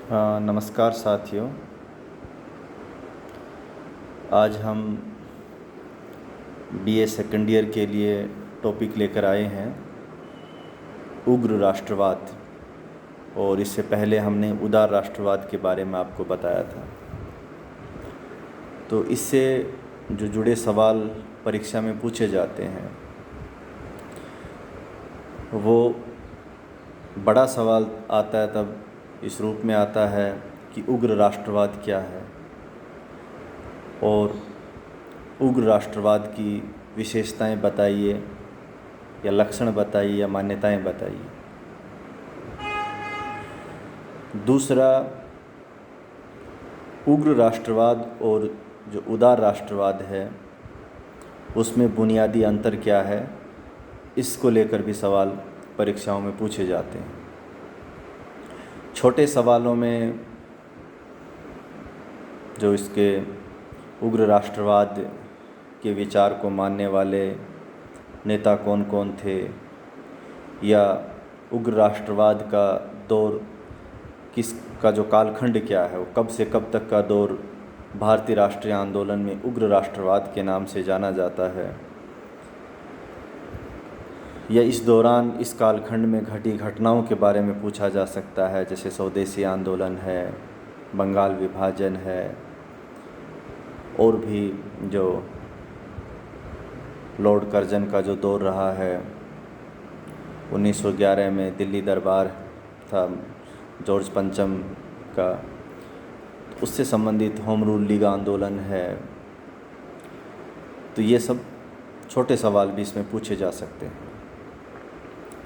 हाँ, नमस्कार साथियों। आज हम बीए सेकंड ईयर के लिए टॉपिक लेकर आए हैं उग्र राष्ट्रवाद। और इससे पहले हमने उदार राष्ट्रवाद के बारे में आपको बताया था। तो इससे जो जुड़े सवाल परीक्षा में पूछे जाते हैं वो बड़ा सवाल आता है, तब इस रूप में आता है कि उग्र राष्ट्रवाद क्या है और उग्र राष्ट्रवाद की विशेषताएं बताइए या लक्षण बताइए या मान्यताएं बताइए। दूसरा, उग्र राष्ट्रवाद और जो उदार राष्ट्रवाद है उसमें बुनियादी अंतर क्या है, इसको लेकर भी सवाल परीक्षाओं में पूछे जाते हैं। छोटे सवालों में जो इसके उग्र राष्ट्रवाद के विचार को मानने वाले नेता कौन कौन थे, या उग्र राष्ट्रवाद का दौर किसका जो कालखंड क्या है, वो कब से कब तक का दौर भारतीय राष्ट्रीय आंदोलन में उग्र राष्ट्रवाद के नाम से जाना जाता है, या इस दौरान इस कालखंड में घटी घटनाओं के बारे में पूछा जा सकता है, जैसे स्वदेशी आंदोलन है, बंगाल विभाजन है, और भी जो लॉर्ड कर्जन का जो दौर रहा है, 1911 में दिल्ली दरबार था जॉर्ज पंचम का, उससे संबंधित होम रूल लीग आंदोलन है। तो ये सब छोटे सवाल भी इसमें पूछे जा सकते हैं।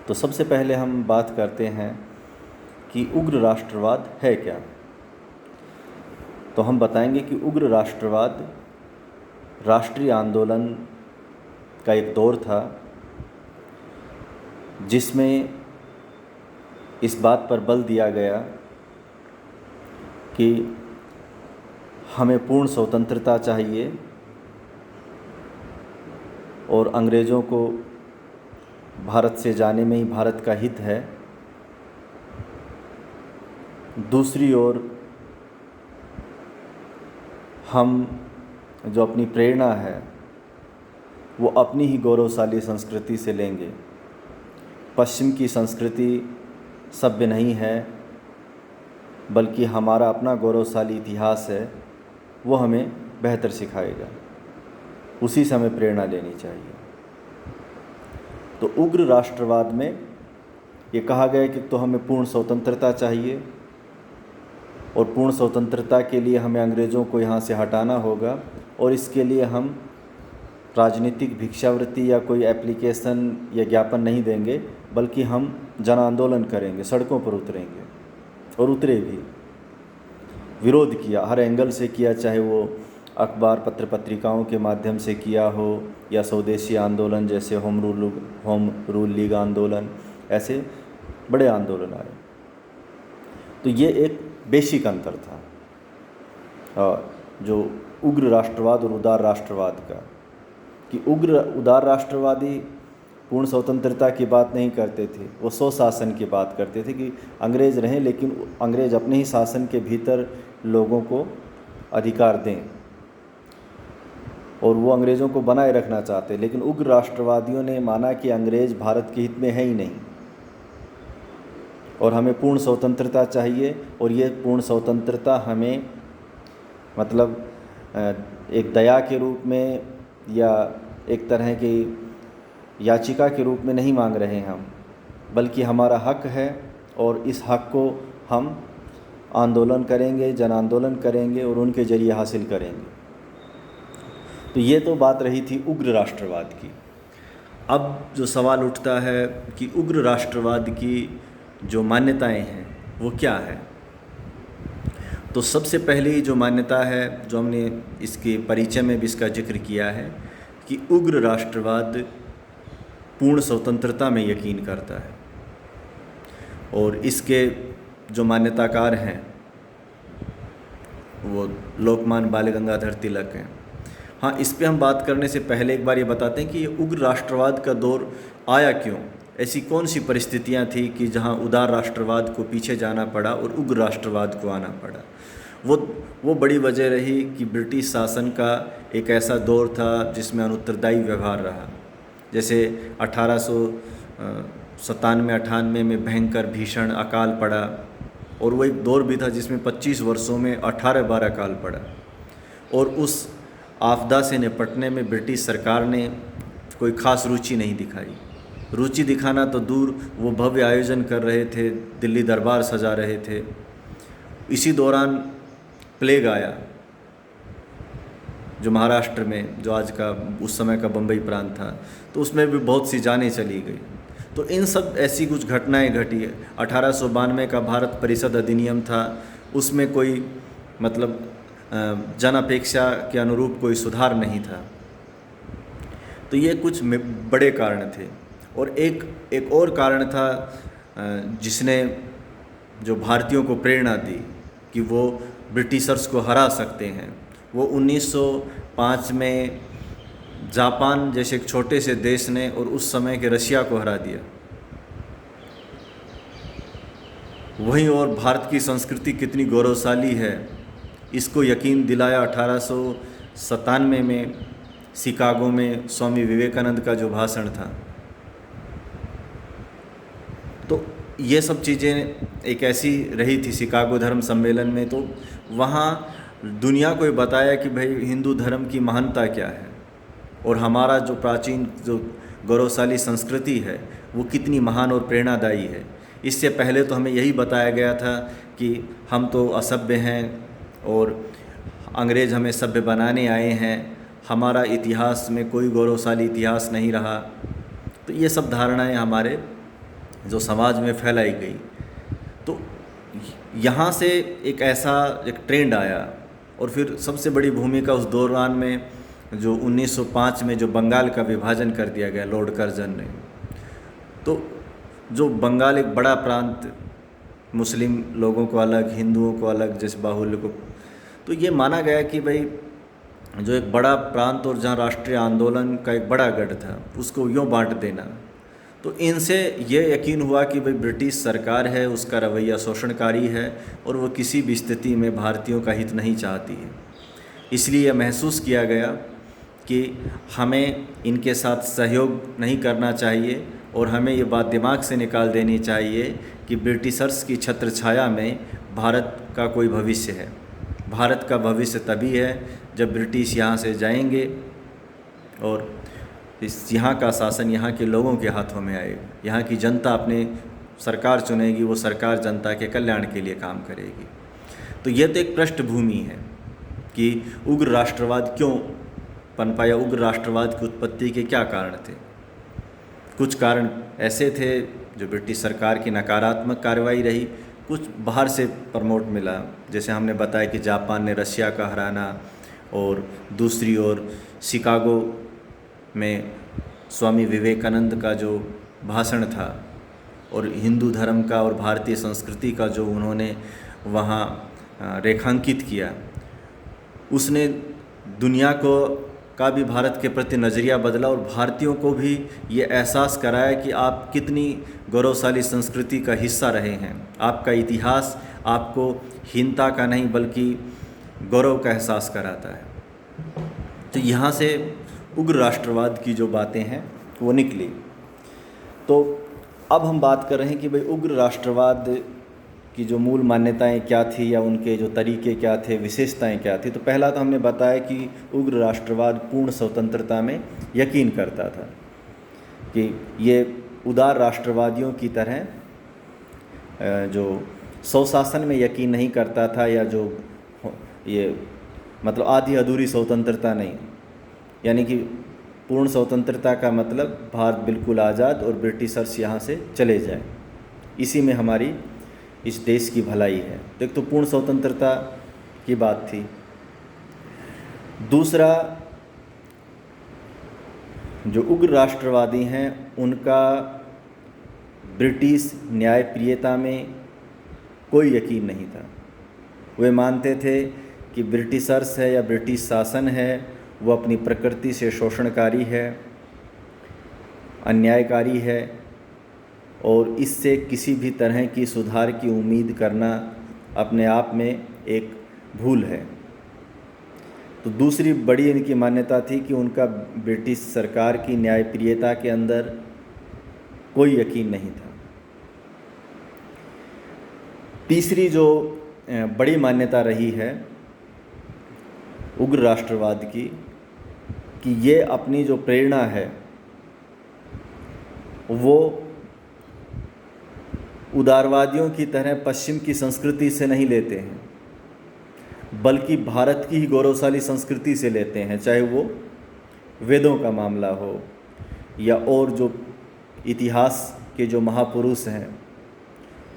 तो सबसे पहले हम बात करते हैं कि उग्र राष्ट्रवाद है क्या। तो हम बताएंगे कि उग्र राष्ट्रवाद राष्ट्रीय आंदोलन का एक दौर था जिसमें इस बात पर बल दिया गया कि हमें पूर्ण स्वतंत्रता चाहिए और अंग्रेज़ों को भारत से जाने में ही भारत का हित है। दूसरी ओर हम जो अपनी प्रेरणा है वो अपनी ही गौरवशाली संस्कृति से लेंगे। पश्चिम की संस्कृति सभ्य नहीं है, बल्कि हमारा अपना गौरवशाली इतिहास है, वो हमें बेहतर सिखाएगा। उसी से हमें प्रेरणा लेनी चाहिए। तो उग्र राष्ट्रवाद में ये कहा गया कि तो हमें पूर्ण स्वतंत्रता चाहिए और पूर्ण स्वतंत्रता के लिए हमें अंग्रेज़ों को यहाँ से हटाना होगा, और इसके लिए हम राजनीतिक भिक्षावृत्ति या कोई एप्लीकेशन या ज्ञापन नहीं देंगे, बल्कि हम जन आंदोलन करेंगे, सड़कों पर उतरेंगे। और उतरे भी, विरोध किया, हर एंगल से किया, चाहे वो अखबार पत्र पत्रिकाओं के माध्यम से किया हो या स्वदेशी आंदोलन जैसे होम रूल लीग आंदोलन, ऐसे बड़े आंदोलन आए। तो ये एक बेसिक अंतर था जो उग्र राष्ट्रवाद और उदार राष्ट्रवाद का, कि उदार राष्ट्रवादी पूर्ण स्वतंत्रता की बात नहीं करते थे, वो स्वशासन की बात करते थे कि अंग्रेज़ रहें लेकिन अंग्रेज़ अपने ही शासन के भीतर लोगों को अधिकार दें, और वो अंग्रेज़ों को बनाए रखना चाहते। लेकिन उग्र राष्ट्रवादियों ने माना कि अंग्रेज़ भारत के हित में है ही नहीं और हमें पूर्ण स्वतंत्रता चाहिए, और ये पूर्ण स्वतंत्रता हमें मतलब एक दया के रूप में या एक तरह की याचिका के रूप में नहीं मांग रहे हैं हम, बल्कि हमारा हक है और इस हक को हम आंदोलन करेंगे, जन आंदोलन करेंगे और उनके जरिए हासिल करेंगे। तो ये तो बात रही थी उग्र राष्ट्रवाद की। अब जो सवाल उठता है कि उग्र राष्ट्रवाद की जो मान्यताएं हैं वो क्या है। तो सबसे पहली जो मान्यता है, जो हमने इसके परिचय में भी इसका जिक्र किया है, कि उग्र राष्ट्रवाद पूर्ण स्वतंत्रता में यकीन करता है। और इसके जो मान्यताकार हैं वो लोकमान्य बाल गंगाधर तिलक हैं। हाँ, इस पे हम बात करने से पहले एक बार ये बताते हैं कि ये उग्र राष्ट्रवाद का दौर आया क्यों ऐसी कौन सी परिस्थितियां थी कि जहां उदार राष्ट्रवाद को पीछे जाना पड़ा और उग्र राष्ट्रवाद को आना पड़ा। वो बड़ी वजह रही कि ब्रिटिश शासन का एक ऐसा दौर था जिसमें अनुत्तरदायी व्यवहार रहा। जैसे 1897-98 में भयंकर भीषण अकाल पड़ा, और वो एक दौर भी था जिसमें 25 वर्षों में 18 बार अकाल पड़ा, और उस आपदा से निपटने में ब्रिटिश सरकार ने कोई ख़ास रुचि नहीं दिखाई। रुचि दिखाना तो दूर, वो भव्य आयोजन कर रहे थे, दिल्ली दरबार सजा रहे थे। इसी दौरान प्लेग आया, जो महाराष्ट्र में, जो आज का उस समय का बम्बई प्रांत था, तो उसमें भी बहुत सी जानें चली गई। तो इन सब ऐसी कुछ घटनाएं घटी। 1892 का भारत परिषद अधिनियम था, उसमें कोई मतलब जन अपेक्षा के अनुरूप कोई सुधार नहीं था। तो ये कुछ बड़े कारण थे। और एक और कारण था जिसने जो भारतीयों को प्रेरणा दी कि वो ब्रिटिशर्स को हरा सकते हैं। वो 1905 में जापान जैसे एक छोटे से देश ने और उस समय के रशिया को हरा दिया। वहीं और भारत की संस्कृति कितनी गौरवशाली है, इसको यकीन दिलाया 1897 में शिकागो में स्वामी विवेकानंद का जो भाषण था। तो ये सब चीज़ें एक ऐसी रही थी शिकागो धर्म सम्मेलन में। तो वहाँ दुनिया को ये बताया कि भाई हिंदू धर्म की महानता क्या है और हमारा जो प्राचीन जो गौरवशाली संस्कृति है वो कितनी महान और प्रेरणादायी है। इससे पहले तो हमें यही बताया गया था कि हम तो असभ्य हैं और अंग्रेज़ हमें सभ्य बनाने आए हैं, हमारा इतिहास में कोई गौरवशाली इतिहास नहीं रहा। तो ये सब धारणाएं हमारे जो समाज में फैलाई गई। तो यहाँ से एक ऐसा एक ट्रेंड आया। और फिर सबसे बड़ी भूमिका उस दौरान में जो 1905 में जो बंगाल का विभाजन कर दिया गया लॉर्ड कर्जन ने। तो जो बंगाल एक बड़ा प्रांत, मुस्लिम लोगों को अलग, हिंदुओं को अलग, जैसे बाहुल्य को, तो ये माना गया कि भाई जो एक बड़ा प्रांत और जहाँ राष्ट्रीय आंदोलन का एक बड़ा गढ़ था उसको यूँ बांट देना। तो इनसे ये यकीन हुआ कि भाई ब्रिटिश सरकार है, उसका रवैया शोषणकारी है और वो किसी भी स्थिति में भारतीयों का हित नहीं चाहती है। इसलिए यह महसूस किया गया कि हमें इनके साथ सहयोग नहीं करना चाहिए और हमें ये बात दिमाग से निकाल देनी चाहिए कि ब्रिटिशर्स की छत्र छाया में भारत का कोई भविष्य है। भारत का भविष्य तभी है जब ब्रिटिश यहाँ से जाएंगे और यहाँ का शासन यहाँ के लोगों के हाथों में आएगा। यहाँ की जनता अपने सरकार चुनेगी, वो सरकार जनता के कल्याण के लिए काम करेगी। तो ये तो एक पृष्ठभूमि है कि उग्र राष्ट्रवाद क्यों पनपाया, उग्र राष्ट्रवाद की उत्पत्ति के क्या कारण थे। कुछ कारण ऐसे थे जो ब्रिटिश सरकार की नकारात्मक कार्रवाई रही, कुछ बाहर से प्रमोट मिला, जैसे हमने बताया कि जापान ने रशिया का हराना, और दूसरी ओर शिकागो में स्वामी विवेकानंद का जो भाषण था और हिंदू धर्म का और भारतीय संस्कृति का जो उन्होंने वहाँ रेखांकित किया, उसने दुनिया को का भी भारत के प्रति नज़रिया बदला और भारतीयों को भी ये एहसास कराया कि आप कितनी गौरवशाली संस्कृति का हिस्सा रहे हैं। आपका इतिहास आपको हीनता का नहीं बल्कि गौरव का एहसास कराता है। तो यहाँ से उग्र राष्ट्रवाद की जो बातें हैं वो निकली। तो अब हम बात कर रहे हैं कि भाई उग्र राष्ट्रवाद की जो मूल मान्यताएं क्या थी या उनके जो तरीके क्या थे, विशेषताएं क्या थी। तो पहला तो हमने बताया कि उग्र राष्ट्रवाद पूर्ण स्वतंत्रता में यकीन करता था, कि ये उदार राष्ट्रवादियों की तरह जो स्वशासन में यकीन नहीं करता था, या जो ये मतलब आधी अधूरी स्वतंत्रता नहीं, यानी कि पूर्ण स्वतंत्रता का मतलब भारत बिल्कुल आज़ाद और ब्रिटिशर्स यहाँ से चले जाएं, इसी में हमारी इस देश की भलाई है। तो एक तो पूर्ण स्वतंत्रता की बात थी। दूसरा, जो उग्र राष्ट्रवादी हैं उनका ब्रिटिश न्यायप्रियता में कोई यकीन नहीं था। वे मानते थे कि ब्रिटिशर्स है या ब्रिटिश शासन है वो अपनी प्रकृति से शोषणकारी है, अन्यायकारी है और इससे किसी भी तरह की सुधार की उम्मीद करना अपने आप में एक भूल है। तो दूसरी बड़ी इनकी मान्यता थी कि उनका ब्रिटिश सरकार की न्यायप्रियता के अंदर कोई यकीन नहीं था। तीसरी जो बड़ी मान्यता रही है उग्र राष्ट्रवाद की, कि ये अपनी जो प्रेरणा है वो उदारवादियों की तरह पश्चिम की संस्कृति से नहीं लेते हैं, बल्कि भारत की ही गौरवशाली संस्कृति से लेते हैं, चाहे वो वेदों का मामला हो या और जो इतिहास के जो महापुरुष हैं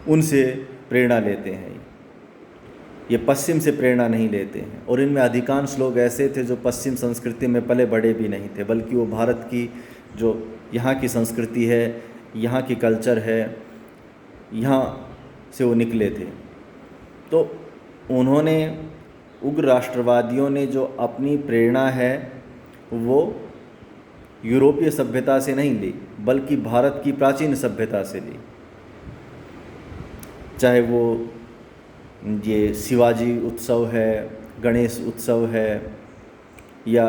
उनसे प्रेरणा लेते हैं। ये पश्चिम से प्रेरणा नहीं लेते हैं। और इनमें अधिकांश लोग ऐसे थे जो पश्चिम संस्कृति में पले बड़े भी नहीं थे, बल्कि वो भारत की जो यहाँ की संस्कृति है, यहाँ की कल्चर है, यहाँ से वो निकले थे। तो उन्होंने उग्र राष्ट्रवादियों ने जो अपनी प्रेरणा है वो यूरोपीय सभ्यता से नहीं ली, बल्कि भारत की प्राचीन सभ्यता से ली। चाहे वो ये शिवाजी उत्सव है, गणेश उत्सव है, या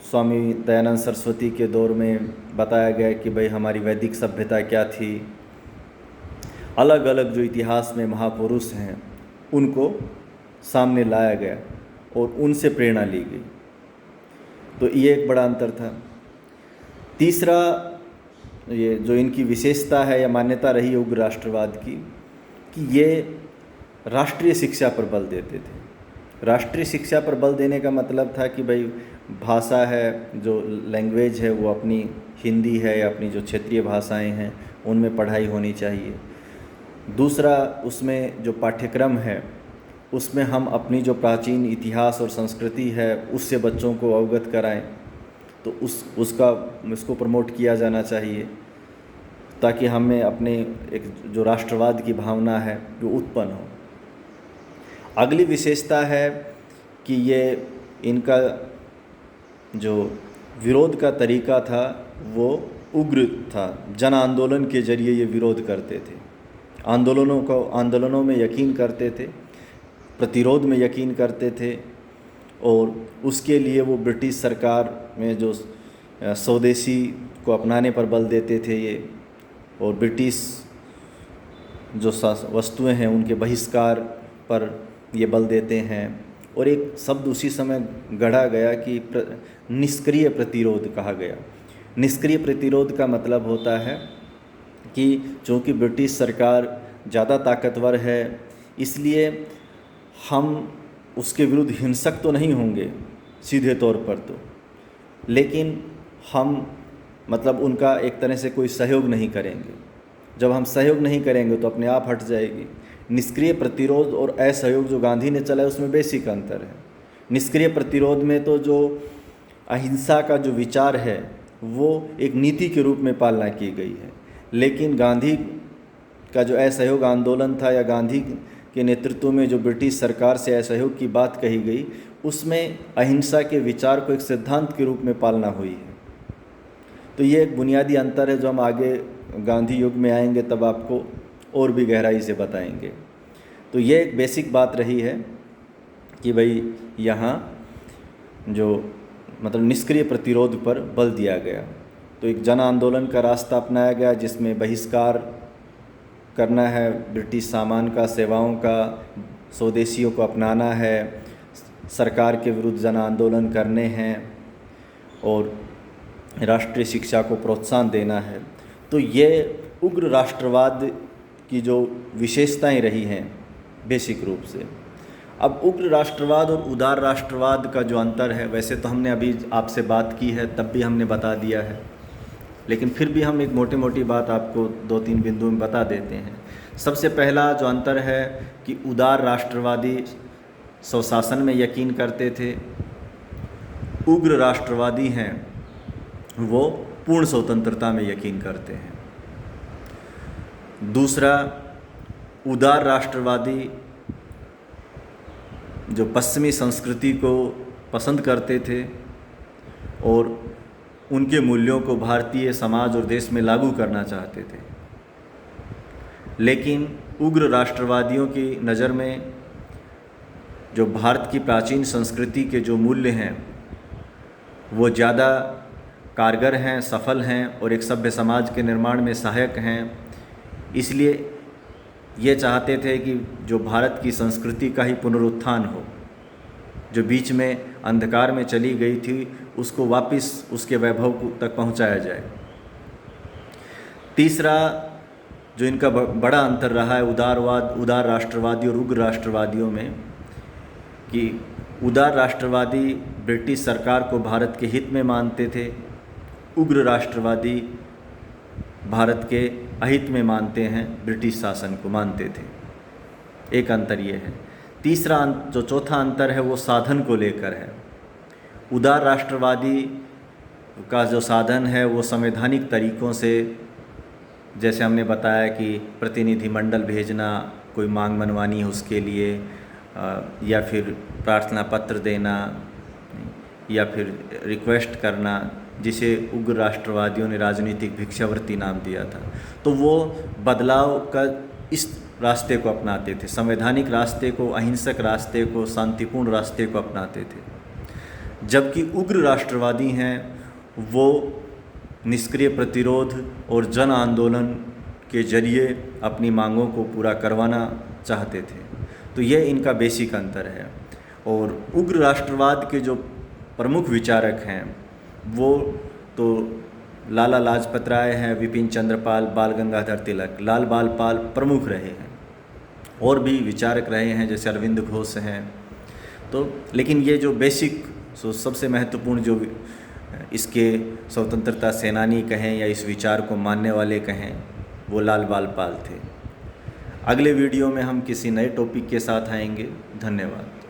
स्वामी दयानंद सरस्वती के दौर में बताया गया कि भाई हमारी वैदिक सभ्यता क्या थी। अलग अलग जो इतिहास में महापुरुष हैं उनको सामने लाया गया और उनसे प्रेरणा ली गई। तो ये एक बड़ा अंतर था। तीसरा, ये जो इनकी विशेषता है या मान्यता रही है उग्र राष्ट्रवाद की, कि ये राष्ट्रीय शिक्षा पर बल देते थे। राष्ट्रीय शिक्षा पर बल देने का मतलब था कि भाई भाषा है, जो लैंग्वेज है वो अपनी हिंदी है या अपनी जो क्षेत्रीय भाषाएं हैं उनमें पढ़ाई होनी चाहिए। दूसरा, उसमें जो पाठ्यक्रम है उसमें हम अपनी जो प्राचीन इतिहास और संस्कृति है उससे बच्चों को अवगत कराएं, तो उसको प्रमोट किया जाना चाहिए, ताकि हमें अपने एक जो राष्ट्रवाद की भावना है वो उत्पन्न हो। अगली विशेषता है कि ये इनका जो विरोध का तरीका था वो उग्र था। जन आंदोलन के जरिए ये विरोध करते थे, आंदोलनों में यकीन करते थे, प्रतिरोध में यकीन करते थे, और उसके लिए वो ब्रिटिश सरकार में जो स्वदेशी को अपनाने पर बल देते थे ये, और ब्रिटिश जो वस्तुएं हैं उनके बहिष्कार पर ये बल देते हैं। और एक शब्द उसी समय गढ़ा गया कि निष्क्रिय प्रतिरोध कहा गया। निष्क्रिय प्रतिरोध का मतलब होता है कि चूँकि ब्रिटिश सरकार ज़्यादा ताकतवर है इसलिए हम उसके विरुद्ध हिंसक तो नहीं होंगे सीधे तौर पर, तो लेकिन हम मतलब उनका एक तरह से कोई सहयोग नहीं करेंगे। जब हम सहयोग नहीं करेंगे तो अपने आप हट जाएगी। निष्क्रिय प्रतिरोध और असहयोग जो गांधी ने चलाया उसमें बेसिक अंतर है। निष्क्रिय प्रतिरोध में तो जो अहिंसा का जो विचार है वो एक नीति के रूप में पालना की गई है, लेकिन गांधी का जो असहयोग आंदोलन था या गांधी के नेतृत्व में जो ब्रिटिश सरकार से असहयोग की बात कही गई उसमें अहिंसा के विचार को एक सिद्धांत के रूप में पालना हुई है। तो ये एक बुनियादी अंतर है जो हम आगे गांधी युग में आएंगे तब आपको और भी गहराई से बताएंगे। तो ये एक बेसिक बात रही है कि भाई यहाँ जो मतलब निष्क्रिय प्रतिरोध पर बल दिया गया। तो एक जन आंदोलन का रास्ता अपनाया गया जिसमें बहिष्कार करना है ब्रिटिश सामान का, सेवाओं का, स्वदेशियों को अपनाना है, सरकार के विरुद्ध जन आंदोलन करने हैं और राष्ट्रीय शिक्षा को प्रोत्साहन देना है। तो ये उग्र राष्ट्रवाद की जो विशेषताएं रही हैं बेसिक रूप से। अब उग्र राष्ट्रवाद और उदार राष्ट्रवाद का जो अंतर है, वैसे तो हमने अभी आपसे बात की है तब भी हमने बता दिया है, लेकिन फिर भी हम एक मोटी बात आपको 2-3 बिंदु में बता देते हैं। सबसे पहला जो अंतर है कि उदार राष्ट्रवादी स्वशासन में यकीन करते थे, उग्र राष्ट्रवादी हैं वो पूर्ण स्वतंत्रता में यकीन करते हैं। दूसरा, उदार राष्ट्रवादी जो पश्चिमी संस्कृति को पसंद करते थे और उनके मूल्यों को भारतीय समाज और देश में लागू करना चाहते थे। लेकिन उग्र राष्ट्रवादियों की नज़र में जो भारत की प्राचीन संस्कृति के जो मूल्य हैं वो ज़्यादा कारगर हैं, सफल हैं और एक सभ्य समाज के निर्माण में सहायक हैं। इसलिए ये चाहते थे कि जो भारत की संस्कृति का ही पुनरुत्थान हो, जो बीच में अंधकार में चली गई थी उसको वापस उसके वैभव तक पहुंचाया जाए। तीसरा जो इनका बड़ा अंतर रहा है उदार राष्ट्रवादी और उग्र राष्ट्रवादियों में, कि उदार राष्ट्रवादी ब्रिटिश सरकार को भारत के हित में मानते थे, उग्र राष्ट्रवादी भारत के अहित में मानते हैं, ब्रिटिश शासन को मानते थे। एक अंतर ये है। तीसरा जो चौथा अंतर है वो साधन को लेकर है। उदार राष्ट्रवादी का जो साधन है वो संवैधानिक तरीक़ों से, जैसे हमने बताया कि प्रतिनिधिमंडल भेजना, कोई मांग मनवानी है उसके लिए, या फिर प्रार्थना पत्र देना, या फिर रिक्वेस्ट करना, जिसे उग्र राष्ट्रवादियों ने राजनीतिक भिक्षावृत्ति नाम दिया था। तो वो बदलाव का इस रास्ते को अपनाते थे, संवैधानिक रास्ते को, अहिंसक रास्ते को, शांतिपूर्ण रास्ते को अपनाते थे। जबकि उग्र राष्ट्रवादी हैं वो निष्क्रिय प्रतिरोध और जन आंदोलन के जरिए अपनी मांगों को पूरा करवाना चाहते थे। तो ये इनका बेसिक अंतर है। और उग्र राष्ट्रवाद के जो प्रमुख विचारक हैं वो तो लाला लाजपत राय हैं, विपिन चंद्र पाल, बाल गंगाधर तिलक, लाल बाल पाल प्रमुख रहे हैं। और भी विचारक रहे हैं जैसे अरविंद घोष हैं। तो लेकिन ये जो बेसिक सबसे महत्वपूर्ण जो इसके स्वतंत्रता सेनानी कहें या इस विचार को मानने वाले कहें, वो लाल बाल पाल थे। अगले वीडियो में हम किसी नए टॉपिक के साथ आएंगे। धन्यवाद।